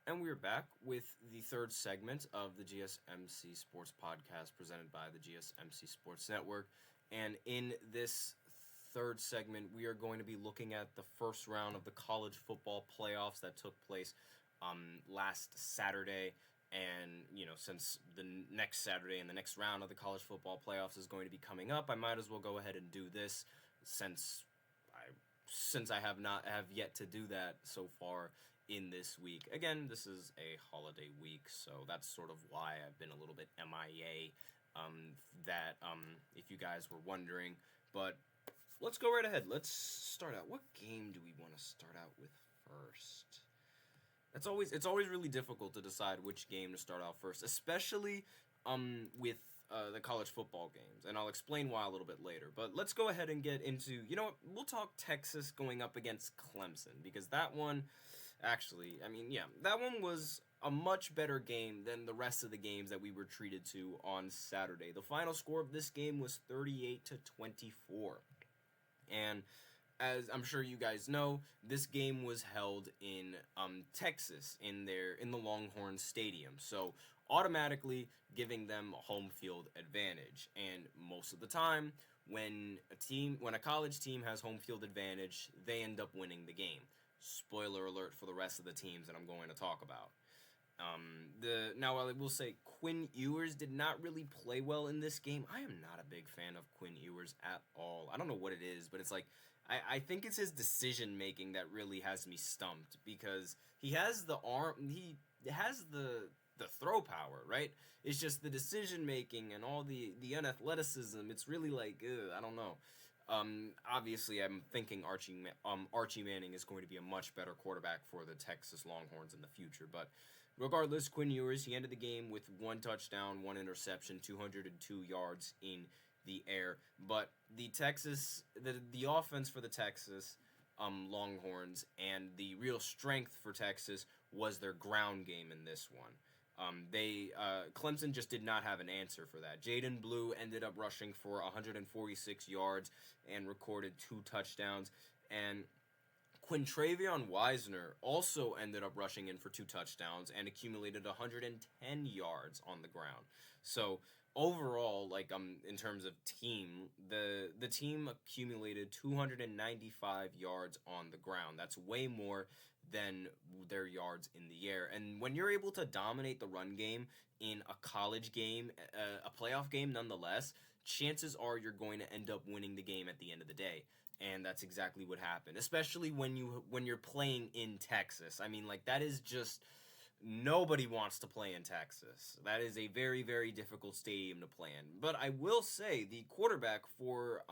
And we're back with the third segment of the GSMC Sports Podcast presented by the GSMC Sports Network. And in this third segment, we are going to be looking at the first round of the college football playoffs that took place last Saturday. And, since the next Saturday and the next round of the college football playoffs is going to be coming up, I might as well go ahead and do this since I I have yet to do that so far in this week. Again, this is a holiday week, so that's sort of why I've been a little bit MIA. If you guys were wondering, but let's go right ahead. Let's start out. What game do we want to start out with first? It's always really difficult to decide which game to start out first, especially with the college football games, and I'll explain why a little bit later. But let's go ahead and get into, we'll talk Texas going up against Clemson, because that one, actually, that one was a much better game than the rest of the games that we were treated to on Saturday. The final score of this game was 38-24. And as I'm sure you guys know, this game was held in Texas in the Longhorn Stadium, so automatically giving them a home field advantage. And most of the time, when a college team has home field advantage, they end up winning the game. Spoiler alert for the rest of the teams that I'm going to talk about. Now I will say Quinn Ewers did not really play well in this game. I am not a big fan of Quinn Ewers at all. I don't know what it is, but it's like I think it's his decision making that really has me stumped, because he has the arm, he has the throw power, right? It's just the decision making and all the unathleticism. It's really like, I don't know. Obviously, I'm thinking Archie Manning is going to be a much better quarterback for the Texas Longhorns in the future. But regardless, Quinn Ewers, he ended the game with 1 touchdown, 1 interception, 202 yards in the air. But the offense for the Texas Longhorns, and the real strength for Texas was their ground game in this one. Clemson just did not have an answer for that. Jaden Blue ended up rushing for 146 yards and recorded 2 touchdowns. And Quintravion Wisner also ended up rushing in for 2 touchdowns and accumulated 110 yards on the ground. So overall, in terms of team, the team accumulated 295 yards on the ground. That's way more than their yards in the air. And when you're able to dominate the run game in a college game, a playoff game nonetheless, chances are you're going to end up winning the game at the end of the day. And that's exactly what happened, especially when you're playing in Texas. That is just, nobody wants to play in Texas. That is a very, very difficult stadium to play in. But I will say the quarterback for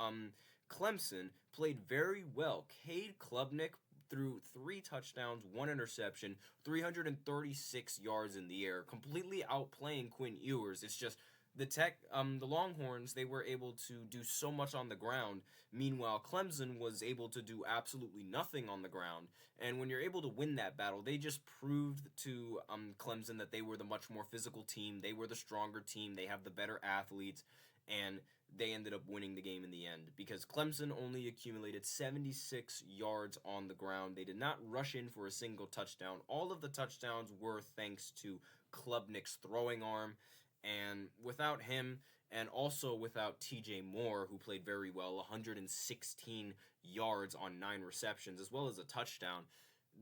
Clemson played very well. Cade Klubnik threw 3 touchdowns, 1 interception, 336 yards in the air, completely outplaying Quinn Ewers. It's just the Longhorns, they were able to do so much on the ground. Meanwhile, Clemson was able to do absolutely nothing on the ground. And when you're able to win that battle, they just proved to Clemson that they were the much more physical team. They were the stronger team. They have the better athletes. And they ended up winning the game in the end, because Clemson only accumulated 76 yards on the ground. They did not rush in for a single touchdown. All of the touchdowns were thanks to Klubnik's throwing arm. And without him, and also without TJ Moore, who played very well, 116 yards on 9 receptions, as well as a touchdown,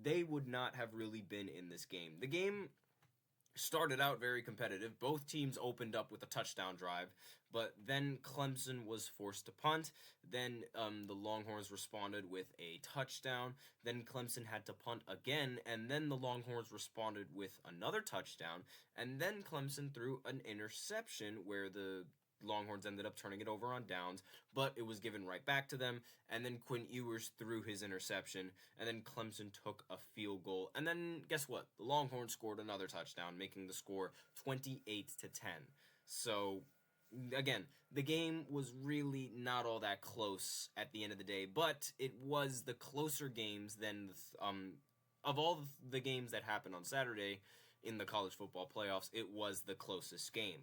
they would not have really been in this game. The game started out very competitive. Both teams opened up with a touchdown drive, but then Clemson was forced to punt. Then the Longhorns responded with a touchdown. Then Clemson had to punt again, and then the Longhorns responded with another touchdown. And then Clemson threw an interception where the Longhorns ended up turning it over on downs, but it was given right back to them. And then Quinn Ewers threw his interception, and then Clemson took a field goal. And then guess what? The Longhorns scored another touchdown, making the score 28-10. So again, the game was really not all that close at the end of the day, but it was the closer games than of all the games that happened on Saturday in the college football playoffs. It was the closest game.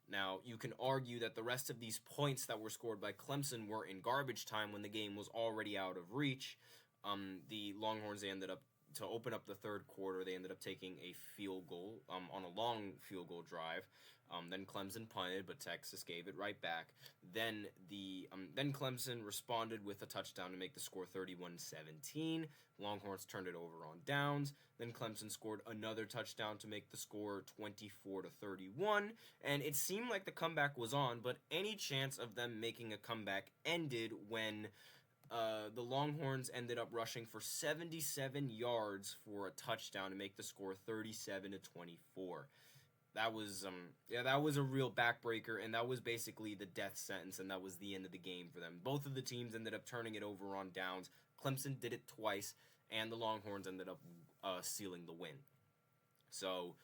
Now, you can argue that the rest of these points that were scored by Clemson were in garbage time when the game was already out of reach. The Longhorns ended up to open up the third quarter, they ended up taking a field goal on a long field goal drive. Then Clemson punted, but Texas gave it right back. Then Clemson responded with a touchdown to make the score 31-17. Longhorns turned it over on downs. Then Clemson scored another touchdown to make the score 24-31. And it seemed like the comeback was on, but any chance of them making a comeback ended when the Longhorns ended up rushing for 77 yards for a touchdown to make the score 37-24. That was that was a real backbreaker, and that was basically the death sentence, and that was the end of the game for them. Both of the teams ended up turning it over on downs. Clemson did it twice, and the Longhorns ended up sealing the win. So,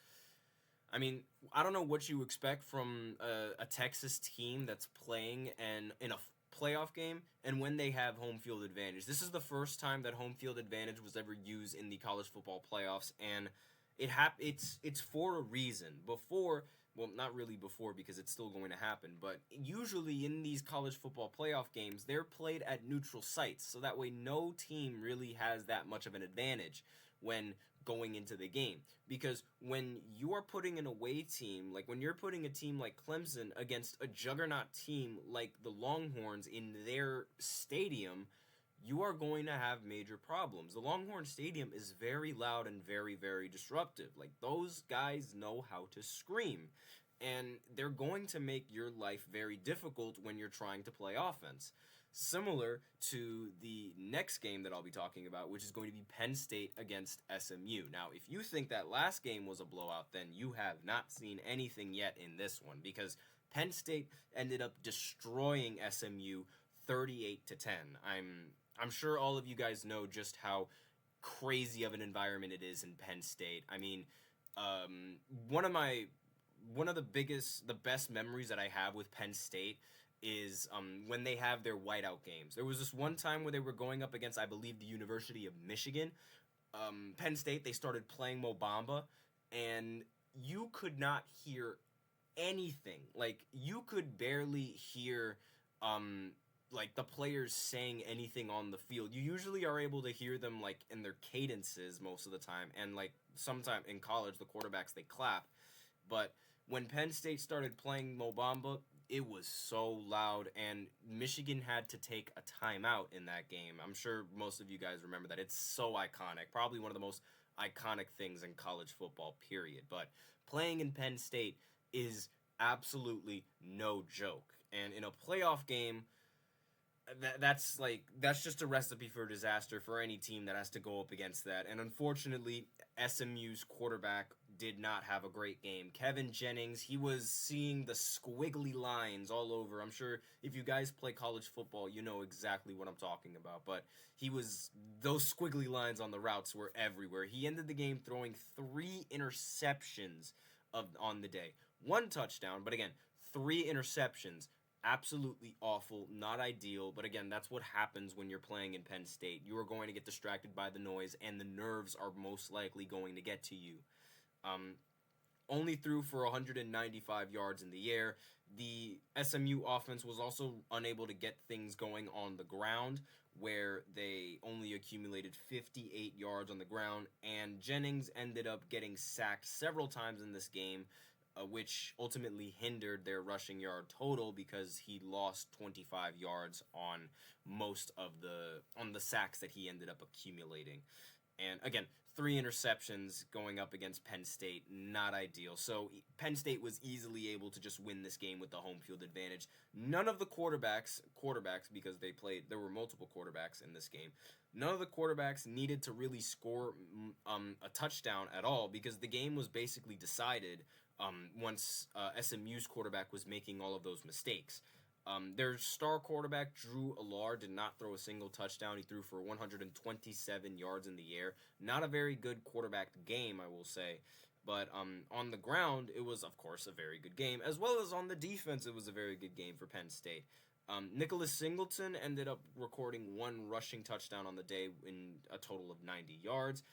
I mean, I don't know what you expect from a Texas team that's playing and in a playoff game, and when they have home field advantage. This is the first time that home field advantage was ever used in the college football playoffs, and it's for a reason. Before, well, not really before because it's still going to happen, but usually in these college football playoff games, they're played at neutral sites, so that way no team really has that much of an advantage when going into the game. Because when you are putting an away team, like when you're putting a team like Clemson against a juggernaut team like the Longhorns in their stadium, you are going to have major problems. The Longhorn Stadium is very loud and very, very disruptive. Like, those guys know how to scream. And they're going to make your life very difficult when you're trying to play offense. Similar to the next game that I'll be talking about, which is going to be Penn State against SMU. Now, if you think that last game was a blowout, then you have not seen anything yet in this one, because Penn State ended up destroying SMU 38-10. I'm sure all of you guys know just how crazy of an environment it is in Penn State. I mean, one of the best memories that I have with Penn State is when they have their whiteout games. There was this one time where they were going up against, I believe, the University of Michigan. Penn State, they started playing Mo Bamba, and you could not hear anything. Like, you could barely hear like the players saying anything on the field. You usually are able to hear them like in their cadences most of the time, and like sometime in college the quarterbacks, they clap. But when Penn State started playing Mo Bamba, it was so loud, and Michigan had to take a timeout in that game. I'm sure most of you guys remember that. It's so iconic, probably one of the most iconic things in college football, period. But playing in Penn State is absolutely no joke, and in a playoff game, that's just a recipe for disaster for any team that has to go up against that. And unfortunately, SMU's quarterback did not have a great game. Kevin Jennings, he was seeing the squiggly lines all over. I'm sure if you guys play college football, you know exactly what I'm talking about. But those squiggly lines on the routes were everywhere. He ended the game throwing 3 interceptions on the day. 1 touchdown, but again, 3 interceptions. Absolutely awful, not ideal, but again, that's what happens when you're playing in Penn State. You are going to get distracted by the noise, and the nerves are most likely going to get to you. Only threw for 195 yards in the air. The SMU offense was also unable to get things going on the ground, where they only accumulated 58 yards on the ground, and Jennings ended up getting sacked several times in this game, which ultimately hindered their rushing yard total because he lost 25 yards on most of the sacks that he ended up accumulating. And again, 3 interceptions going up against Penn State, not ideal. So Penn State was easily able to just win this game with the home field advantage. None of the quarterbacks, because there were multiple quarterbacks in this game, none of the quarterbacks needed to really score a touchdown at all, because the game was basically decided once SMU's quarterback was making all of those mistakes. Their star quarterback, Drew Allard, did not throw a single touchdown. He threw for 127 yards in the air. Not a very good quarterback game, I will say. But on the ground, it was, of course, a very good game. As well as on the defense, it was a very good game for Penn State. Nicholas Singleton ended up recording 1 rushing touchdown on the day in a total of 90 yards.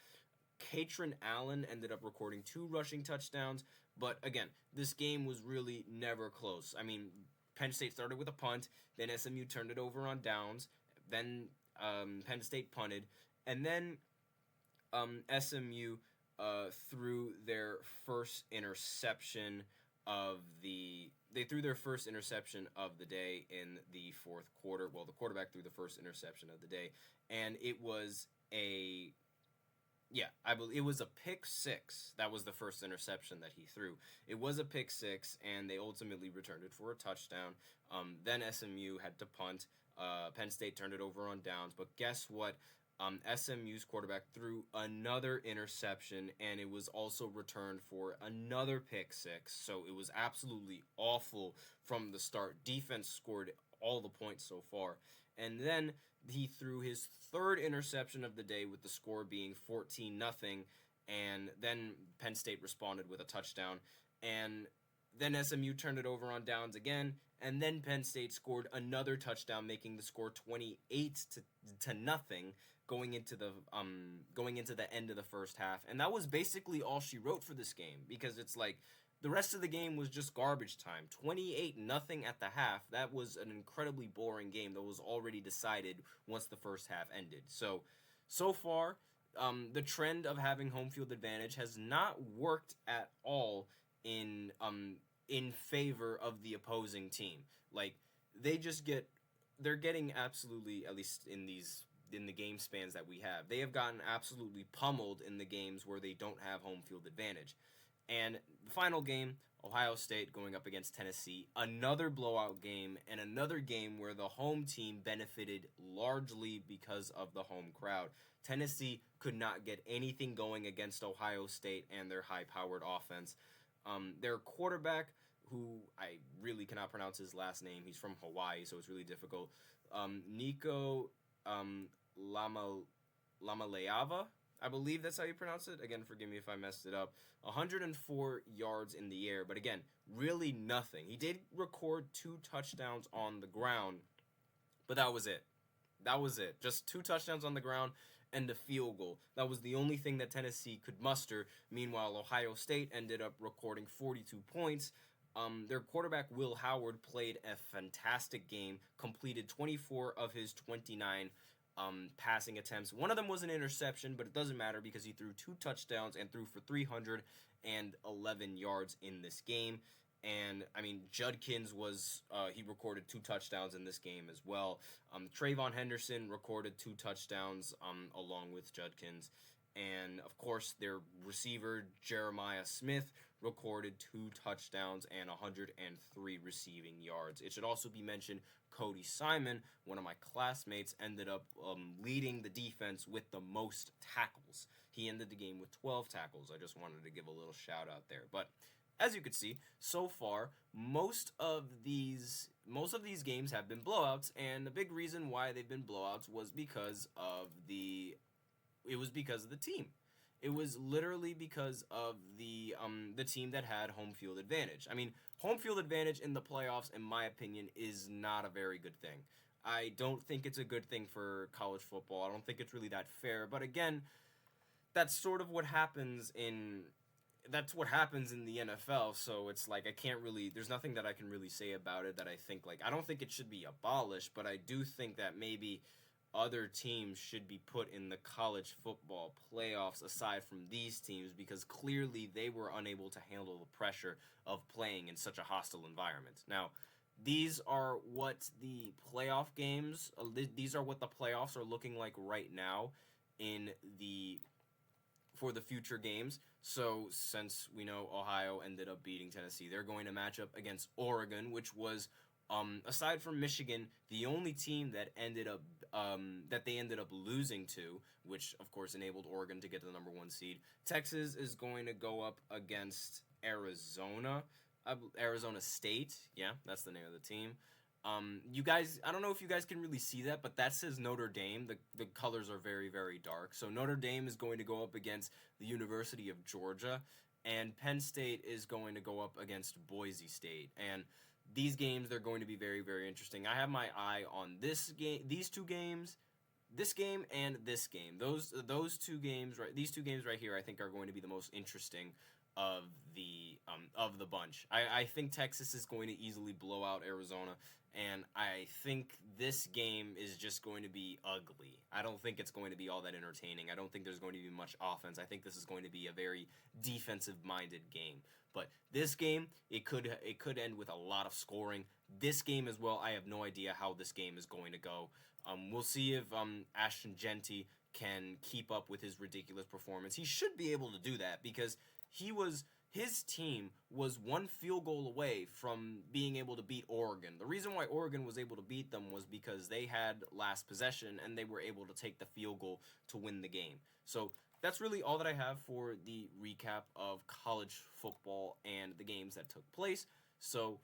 Katrin Allen ended up recording 2 rushing touchdowns. But again, this game was really never close. I mean, Penn State started with a punt, then SMU turned it over on downs, then Penn State punted, and then SMU threw their first interception of the they threw their first interception of the day in the fourth quarter. Well, the quarterback threw the first interception of the day, and it was a yeah, I believe it was a pick six. That was the first interception that he threw. It was a pick six, and they ultimately returned it for a touchdown. Then SMU had to punt. Penn State turned it over on downs. But guess what? SMU's quarterback threw another interception, and it was also returned for another pick six. So it was absolutely awful from the start. Defense scored all the points so far. And then he threw his third interception of the day with the score being 14-0, and then Penn State responded with a touchdown, and then SMU turned it over on downs again, and then Penn State scored another touchdown, making the score 28-0 going into the end of the first half. And that was basically all she wrote for this game, because it's like the rest of the game was just garbage time. 28-0 at the half. That was an incredibly boring game that was already decided once the first half ended. So far, the trend of having home field advantage has not worked at all in favor of the opposing team. Like, they're getting absolutely, at least in the game spans that we have, they have gotten absolutely pummeled in the games where they don't have home field advantage. And the final game, Ohio State going up against Tennessee, another blowout game, and another game where the home team benefited largely because of the home crowd. Tennessee could not get anything going against Ohio State and their high-powered offense. Their quarterback, who I really cannot pronounce his last name, he's from Hawaii, so it's really difficult, Nico Lamaleava, I believe that's how you pronounce it. Again, forgive me if I messed it up. 104 yards in the air, but again, really nothing. He did record 2 touchdowns on the ground, but that was it. Just 2 touchdowns on the ground and a field goal. That was the only thing that Tennessee could muster. Meanwhile, Ohio State ended up recording 42 points. Their quarterback, Will Howard, played a fantastic game, completed 24 of his 29 passing attempts. One of them was an interception, but it doesn't matter because he threw 2 touchdowns and threw for 311 yards in this game. And, I mean, Judkins he recorded 2 touchdowns in this game as well. Trayvon Henderson recorded 2 touchdowns along with Judkins. And, of course, their receiver, Jeremiah Smith, recorded 2 touchdowns and 103 receiving yards. It should also be mentioned Cody Simon, one of my classmates, ended up leading the defense with the most tackles. He ended the game with 12 tackles. I just wanted to give a little shout out there. But as you can see, so far, most of these games have been blowouts, and the big reason why they've been blowouts was because of the team. It was literally because of the team that had home field advantage. I mean, home field advantage in the playoffs, in my opinion, is not a very good thing. I don't think it's a good thing for college football. I don't think it's really that fair. But again, that's sort of what happens in the NFL. So it's like there's nothing that I can really say about it that I think, like, I don't think it should be abolished, but I do think that maybe other teams should be put in the college football playoffs aside from these teams, because clearly they were unable to handle the pressure of playing in such a hostile environment. Now, these are what the playoffs are looking like right now for the future games. So since we know Ohio ended up beating Tennessee, they're going to match up against Oregon, which was, aside from Michigan, the only team that they ended up losing to, which of course enabled Oregon to get to the number 1 seed. Texas is going to go up against Arizona State. Yeah, that's the name of the team. You guys, I don't know if you guys can really see that, but that says Notre Dame. The colors are very, very dark. So Notre Dame is going to go up against the University of Georgia, and Penn State is going to go up against Boise State. And these games, they're going to be very, very interesting. I have my eye on these 2 games, this game and this game. Those 2 games, right? These 2 games right here, I think, are going to be the most interesting of the bunch. I think Texas is going to easily blow out Arizona, and I think this game is just going to be ugly. I don't think it's going to be all that entertaining. I don't think there's going to be much offense. I think this is going to be a very defensive-minded game. But this game, it could end with a lot of scoring. This game as well, I have no idea how this game is going to go. We'll see if Ashton Genty can keep up with his ridiculous performance. He should be able to do that because his team was one field goal away from being able to beat Oregon. The reason why Oregon was able to beat them was because they had last possession and they were able to take the field goal to win the game. So that's really all that I have for the recap of college football and the games that took place. So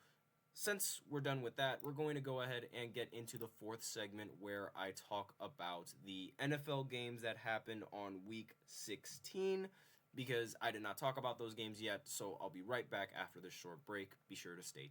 since we're done with that, we're going to go ahead and get into the fourth segment where I talk about the NFL games that happened on week 16. Because I did not talk about those games yet, so I'll be right back after this short break. Be sure to stay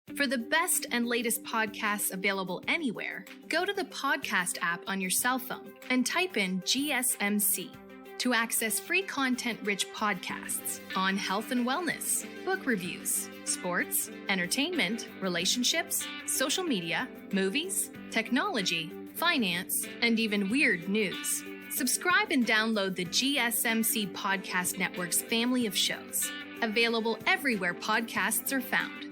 tuned. For the best and latest podcasts available anywhere, go to the podcast app on your cell phone and type in GSMC to access free content-rich podcasts on health and wellness, book reviews, sports, entertainment, relationships, social media, movies, technology, finance, and even weird news. Subscribe and download the GSMC Podcast Network's family of shows, available everywhere podcasts are found.